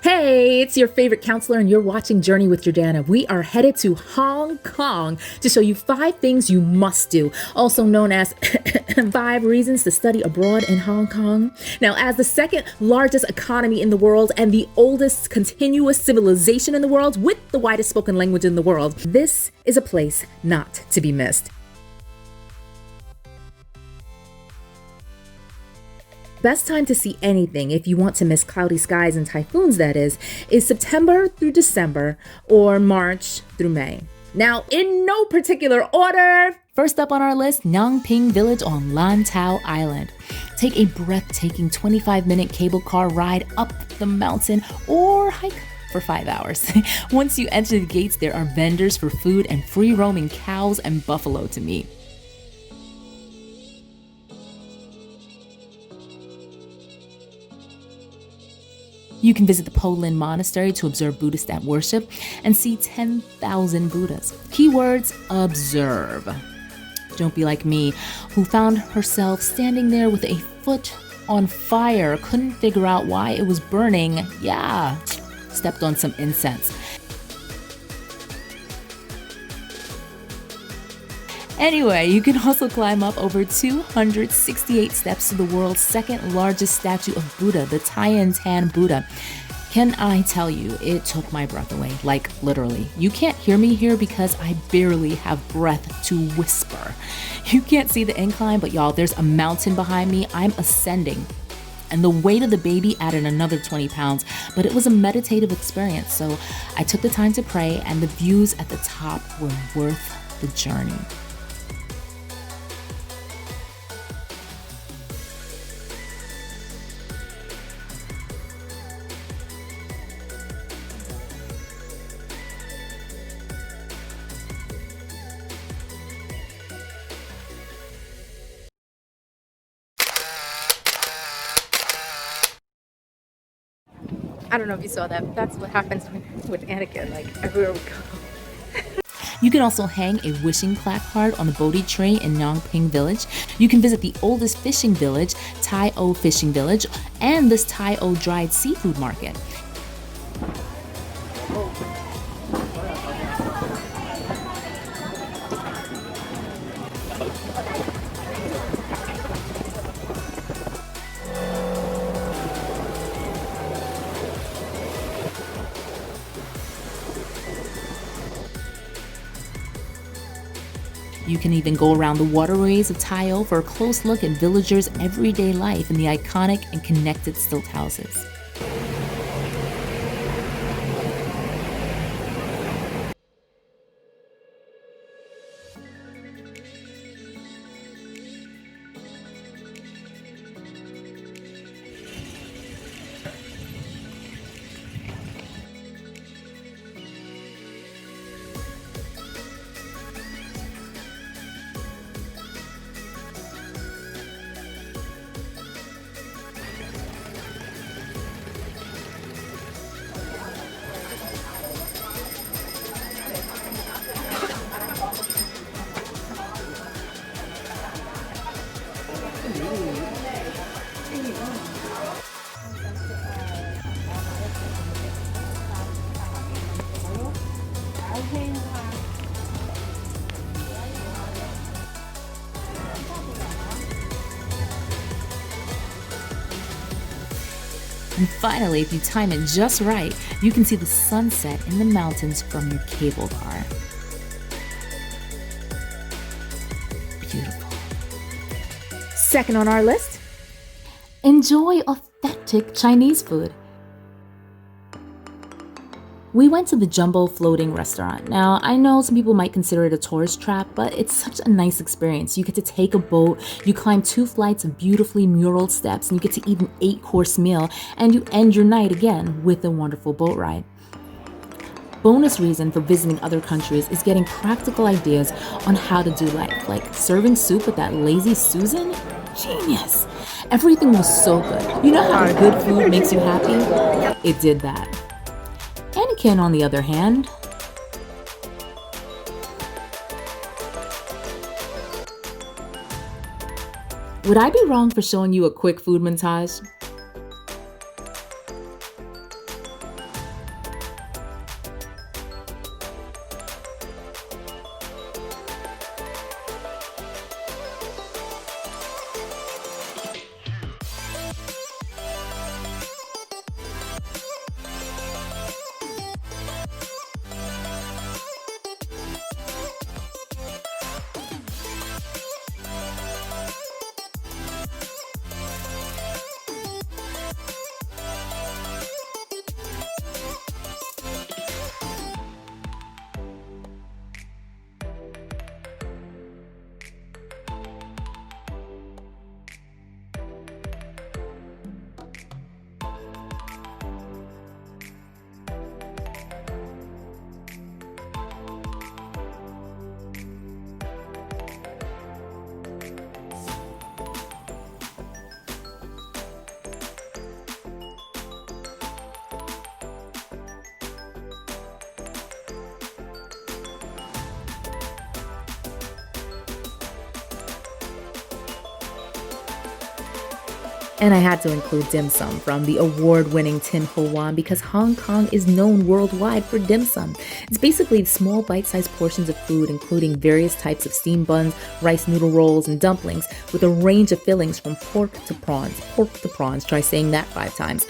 Hey, it's your favorite counselor, and you're watching Journey with Jordana. We are headed to Hong Kong to show you 5 things you must do, also known as 5 reasons to study abroad in Hong Kong. Now, as the second largest economy in the world and the oldest continuous civilization in the world with the widest spoken language in the world, this is a place not to be missed. Best time to see anything, if you want to miss cloudy skies and typhoons that is September through December or March through May. Now, in no particular order, first up on our list, Nangping Village on Lantau Island. Take a breathtaking 25-minute cable car ride up the mountain or hike for 5 hours. Once you enter the gates, there are vendors for food and free roaming cows and buffalo to meet. You can visit the Po Lin Monastery to observe Buddhists at worship and see 10,000 Buddhas. Keywords: observe. Don't be like me, who found herself standing there with a foot on fire, couldn't figure out why it was burning. Yeah, stepped on some incense. Anyway, you can also climb up over 268 steps to the world's second largest statue of Buddha, the Tian Tan Buddha. Can I tell you, it took my breath away, like literally. You can't hear me here because I barely have breath to whisper. You can't see the incline, but y'all, there's a mountain behind me. I'm ascending. And the weight of the baby added another 20 pounds, but it was a meditative experience. So I took the time to pray, and the views at the top were worth the journey. I don't know if you saw that, but that's what happens with Anakin, like everywhere we go. You can also hang a wishing placard on the Bodhi tree in Nangping Village. You can visit the oldest fishing village, Tai O Fishing Village, and this Tai O dried seafood market. You can even go around the waterways of Tai O for a close look at villagers' everyday life in the iconic and connected stilt houses. And finally, if you time it just right, you can see the sunset in the mountains from your cable car. Beautiful. Second on our list, enjoy authentic Chinese food. We went to the Jumbo Floating Restaurant. Now, I know some people might consider it a tourist trap, but it's such a nice experience. You get to take a boat, you climb 2 flights of beautifully muraled steps, and you get to eat an 8-course meal, and you end your night again with a wonderful boat ride. Bonus reason for visiting other countries is getting practical ideas on how to do life, like serving soup with that lazy Susan? Genius! Everything was so good. You know how good food makes you happy? It did that. Anakin, on the other hand, would I be wrong for showing you a quick food montage? And I had to include dim sum from the award-winning Tin Ho Wan because Hong Kong is known worldwide for dim sum. It's basically small bite-sized portions of food including various types of steamed buns, rice noodle rolls, and dumplings with a range of fillings from pork to prawns, try saying that 5 times,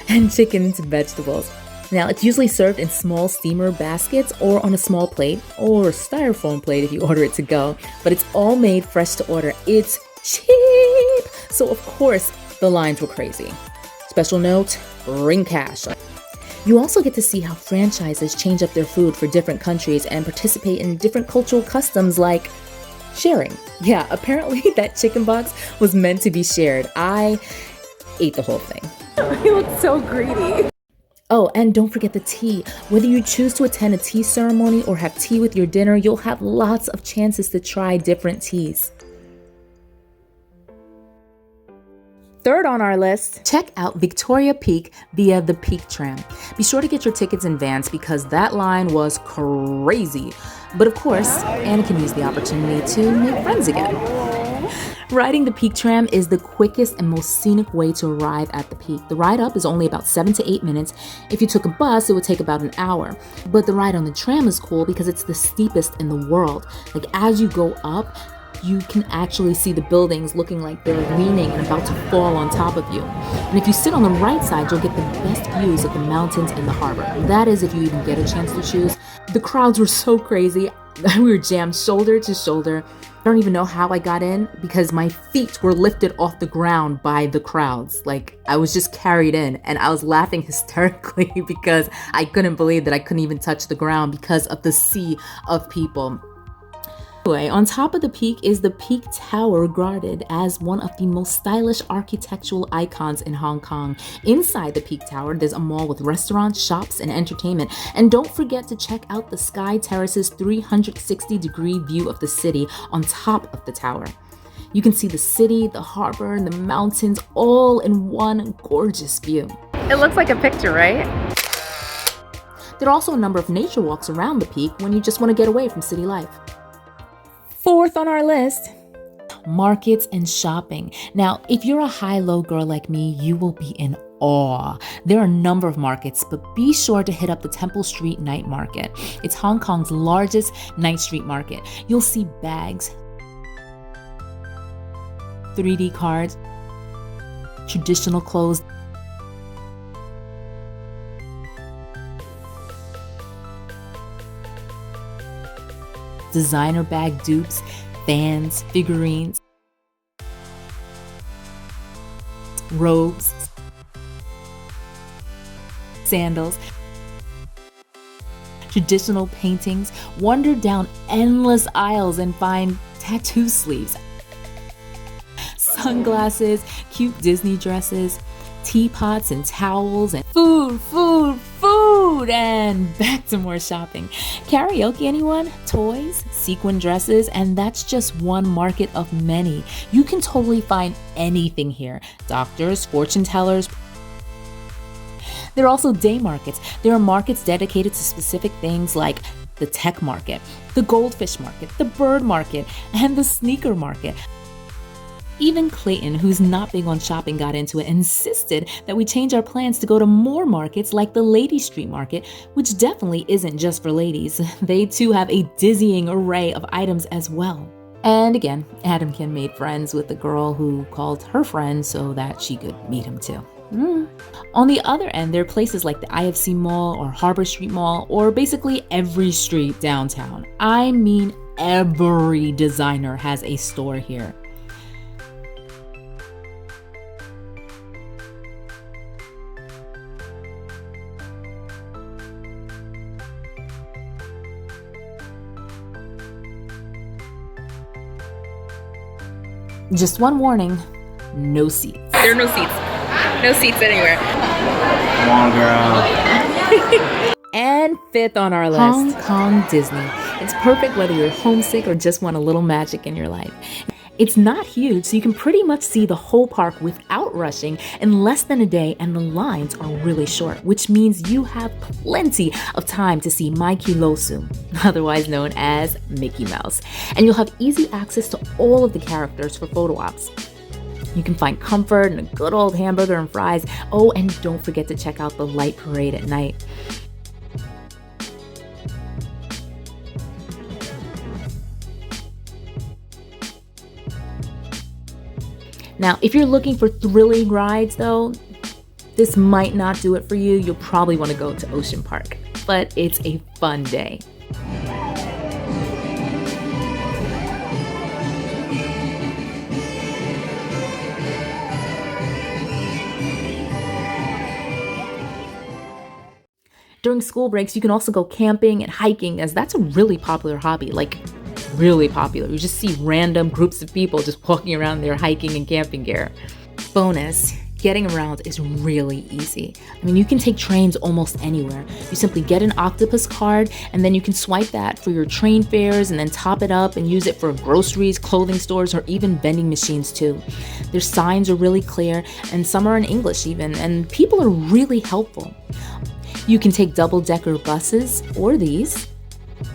and chicken to vegetables. Now, it's usually served in small steamer baskets or on a small plate or a styrofoam plate if you order it to go, but it's all made fresh to order. It's cheap! So of course, the lines were crazy. Special note, bring cash. You also get to see how franchises change up their food for different countries and participate in different cultural customs like sharing. Yeah, apparently that chicken box was meant to be shared. I ate the whole thing. You look so greedy. Oh, and don't forget the tea. Whether you choose to attend a tea ceremony or have tea with your dinner, you'll have lots of chances to try different teas. Third on our list, check out Victoria Peak via the Peak Tram. Be sure to get your tickets in advance because that line was crazy. But of course, Anna can use the opportunity to make friends again. Riding the Peak Tram is the quickest and most scenic way to arrive at the peak. The ride up is only about 7 to 8 minutes. If you took a bus, it would take about an hour. But the ride on the tram is cool because it's the steepest in the world. Like as you go up, you can actually see the buildings looking like they're leaning and about to fall on top of you. And if you sit on the right side, you'll get the best views of the mountains and the harbor. That is if you even get a chance to choose. The crowds were so crazy. We were jammed shoulder to shoulder. I don't even know how I got in because my feet were lifted off the ground by the crowds. Like I was just carried in and I was laughing hysterically because I couldn't believe that I couldn't even touch the ground because of the sea of people. Anyway, on top of the peak is the Peak Tower, regarded as one of the most stylish architectural icons in Hong Kong. Inside the Peak Tower, there's a mall with restaurants, shops, and entertainment. And don't forget to check out the Sky Terrace's 360-degree view of the city on top of the tower. You can see the city, the harbor, and the mountains all in one gorgeous view. It looks like a picture, right? There are also a number of nature walks around the peak when you just want to get away from city life. Fourth on our list, markets and shopping. Now, if you're a high-low girl like me, you will be in awe. There are a number of markets, but be sure to hit up the Temple Street Night Market. It's Hong Kong's largest night street market. You'll see bags, 3D cards, traditional clothes, designer bag dupes, fans, figurines, robes, sandals, traditional paintings. Wander down endless aisles and find tattoo sleeves, sunglasses, cute Disney dresses, teapots and towels, and food, and back to more shopping. Karaoke, anyone? Toys, sequin dresses, and that's just one market of many. You can totally find anything here. Doctors, fortune tellers. There are also day markets. There are markets dedicated to specific things like the tech market, the goldfish market, the bird market, and the sneaker market. Even Clayton, who's not big on shopping, got into it and insisted that we change our plans to go to more markets like the Lady Street Market, which definitely isn't just for ladies. They too have a dizzying array of items as well. And again, Adamkin made friends with the girl who called her friend so that she could meet him too. On the other end, there are places like the IFC Mall or Harbor Street Mall, or basically every street downtown. I mean, every designer has a store here. Just one warning, no seats. There are no seats. No seats anywhere. Come on, girl. And fifth on our list, Hong Kong Disney. It's perfect whether you're homesick or just want a little magic in your life. It's not huge, so you can pretty much see the whole park without rushing in less than a day, and the lines are really short, which means you have plenty of time to see Mikey Losu, otherwise known as Mickey Mouse. And you'll have easy access to all of the characters for photo ops. You can find comfort in a good old hamburger and fries. Oh, and don't forget to check out the light parade at night. Now, if you're looking for thrilling rides though, this might not do it for you. You'll probably want to go to Ocean Park, but it's a fun day. During school breaks, you can also go camping and hiking, as that's a really popular hobby, like really popular. You just see random groups of people just walking around their hiking and camping gear. Bonus, getting around is really easy. I mean, you can take trains almost anywhere. You simply get an Octopus card and then you can swipe that for your train fares and then top it up and use it for groceries, clothing stores, or even vending machines too. Their signs are really clear and some are in English even, and people are really helpful. You can take double-decker buses or these,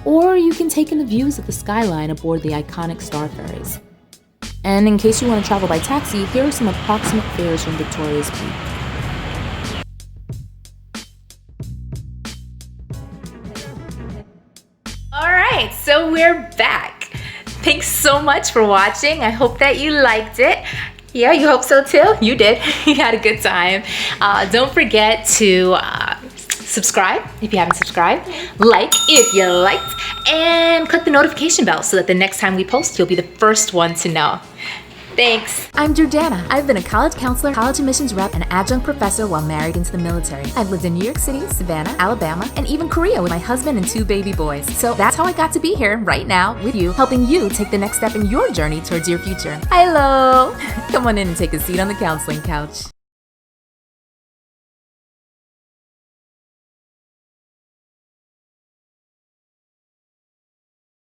or you can take in the views of the skyline aboard the iconic Star Ferries. And in case you want to travel by taxi, here are some approximate fares from Victoria's Peak. All right, so we're back. Thanks so much for watching. I hope that you liked it. Yeah, you hope so too? You did. You had a good time. Don't forget to subscribe if you haven't subscribed, like if you liked, and click the notification bell so that the next time we post, you'll be the first one to know. Thanks. I'm Jordana. I've been a college counselor, college admissions rep, and adjunct professor while married into the military. I've lived in New York City, Savannah, Alabama, and even Korea with my husband and 2 baby boys. So that's how I got to be here right now with you, helping you take the next step in your journey towards your future. Hello! Come on in and take a seat on the counseling couch.